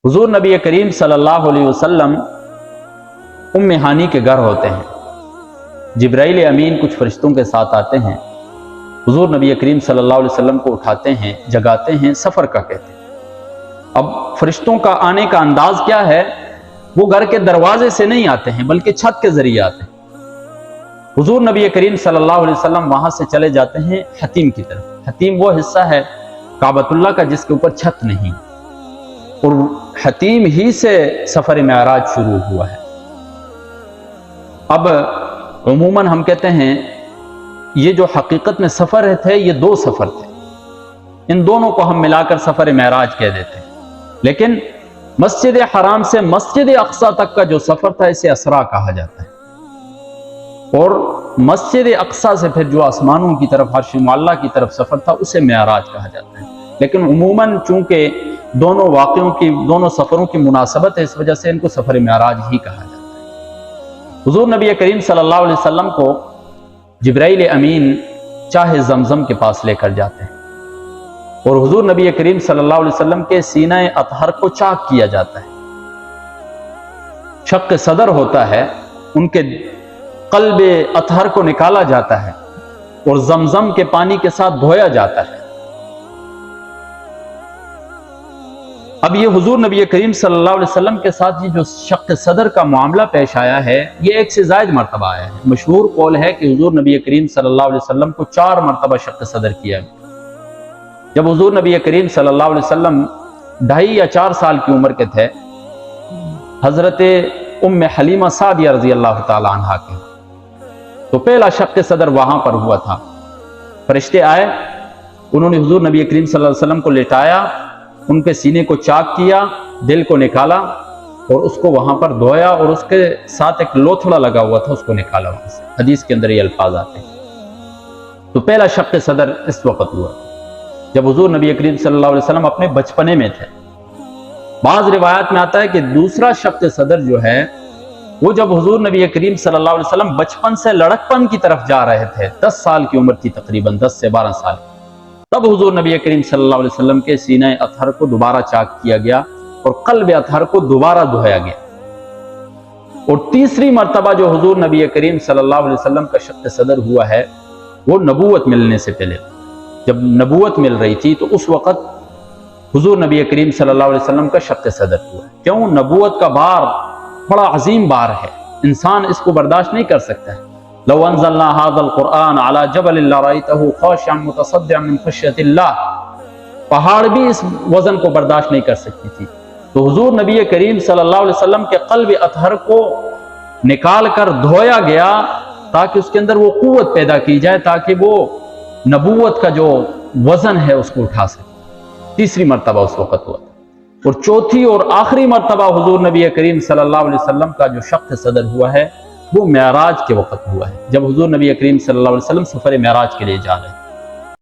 हुजूर नबी करीम सल्लल्लाहु अलैहि वसल्लम उम्मे हानी के घर होते हैं। जिब्राइल अमीन कुछ फरिश्तों के साथ आते हैं, हुजूर नबी करीम सल्लल्लाहु अलैहि वसल्लम को उठाते हैं, जगाते हैं, सफ़र का कहते हैं। अब फरिश्तों का आने का अंदाज क्या है, वो घर के दरवाजे से नहीं आते हैं बल्कि छत के जरिए आते हैं। हुजूर नबी करीम सल्लल्लाहु अलैहि वसल्लम वहां से चले जाते हैं हतीम की तरफ। हतीम वो हिस्सा है काबतुल्लाह का जिसके ऊपर छत नहीं, और हतीम ही से सफर मेराज शुरू हुआ है। अब उमूमन हम कहते हैं ये जो हकीकत में सफर थे, ये दो सफर थे, इन दोनों को हम मिलाकर सफर मेराज कह देते हैं। लेकिन मस्जिद हराम से मस्जिद अक्सा तक का जो सफर था इसे असरा कहा जाता है, और मस्जिद अक्सा से फिर जो आसमानों की तरफ अर्श मुअल्ला की तरफ सफर था उसे मेराज कहा जाता है। लेकिन उमूमन चूंकि दोनों वाक़ियों की, दोनों सफरों की मुनासबत है, इस वजह से इनको सफर मेराज ही कहा जाता है। हुजूर नबी करीम सल्लल्लाहु अलैहि वसल्लम को जिब्राइल अमीन चाहे ज़मज़म के पास लेकर जाते हैं, और हुजूर नबी करीम सल्लल्लाहु अलैहि वसल्लम के सीना अतहर को चाक किया जाता है। शक्क़ सदर होता है, उनके क़ल्ब अतहर को निकाला जाता है और ज़मज़म के पानी के साथ धोया जाता है। अब ये हुजूर नबी करीम सल्लल्लाहु अलैहि वसल्लम के साथ ये जो शक्क़ सदर का मामला पेश आया है, ये एक से ज़ायद मरतबा आया है। मशहूर कौल है कि हुजूर नबी करीम सल्लल्लाहु अलैहि वसल्लम को 4 मरतबा शक्क़ सदर किया गया। जब हुजूर नबी करीम सल्लल्लाहु अलैहि वसल्लम 2.5 या 4 साल की उम्र के थे, हजरत उम्मे हलीमा सादिया रज़ी अल्लाह ताला अन्हा के तो पहला शक्क़ सदर वहां पर हुआ था। फरिश्ते आए, उन्होंने हुजूर नबी करीम सल्लल्लाहु अलैहि वसल्लम को लेटाया, उनके सीने को चाक किया, दिल को निकाला और उसको वहां पर धोया, और उसके साथ एक लोथड़ा लगा हुआ था, उसको निकाला वहां से। हदीस के अंदर ये अल्फाज आते हैं। तो पहला शक्क़ सदर इस वक्त हुआ जब हुजूर नबी करीम सल्लल्लाहु अलैहि वसल्लम अपने बचपने में थे। बाज़ रिवायात में आता है कि दूसरा शक्क़ सदर जो है वो जब हुजूर नबी करीम सल्लल्लाहु अलैहि वसल्लम बचपन से लड़कपन की तरफ जा रहे थे, 10 साल की उम्र थी, तकरीबन 10 से 12 साल, तब हुजूर नबी करीम सल्लल्लाहु अलैहि वसल्लम के सीने अतहर को दोबारा चाक किया गया और क़ल्ब अतहर को दोबारा धोया गया। और तीसरी मर्तबा जो हुजूर नबी करीम सल्लल्लाहु अलैहि वसल्लम का शक्क़ सदर हुआ है वो नबूवत मिलने से पहले। जब नबूवत मिल रही थी तो उस वक़्त हुजूर नबी करीम सल्लल्लाहु अलैहि वसल्लम का शक्क़ सदर हुआ। क्यों? नबूवत का बार बड़ा अजीम बार है, इंसान इसको बर्दाश्त नहीं कर सकता है। लौ अंज़लना हाज़ल क़ुरआन अला जबल लरअयतहु ख़ाशिअन मुतसद्दिअन मिन ख़श्यतिल्लाह, पहाड़ भी इस वज़न को बर्दाश्त नहीं कर सकती थी। तो हुजूर नबी करीम सल्लल्लाहु अलैहि वसल्लम के क़ल्ब अतहर को निकाल कर धोया गया ताकि उसके अंदर वो क़ुव्वत पैदा की जाए, ताकि वो नबूवत का जो वज़न है उसको उठा सके। तीसरी मरतबा उस वक़्त हुआ। और चौथी और आखिरी मरतबा हुजूर नबी करीम सल्लल्लाहु अलैहि वसल्लम का जो शक्क़ सदर हुआ है वो मेराज के वक़्त हुआ है, जब हुजूर नबी करीम सल्लल्लाहु अलैहि वसल्लम सफ़र मेराज के लिए जा रहे थे।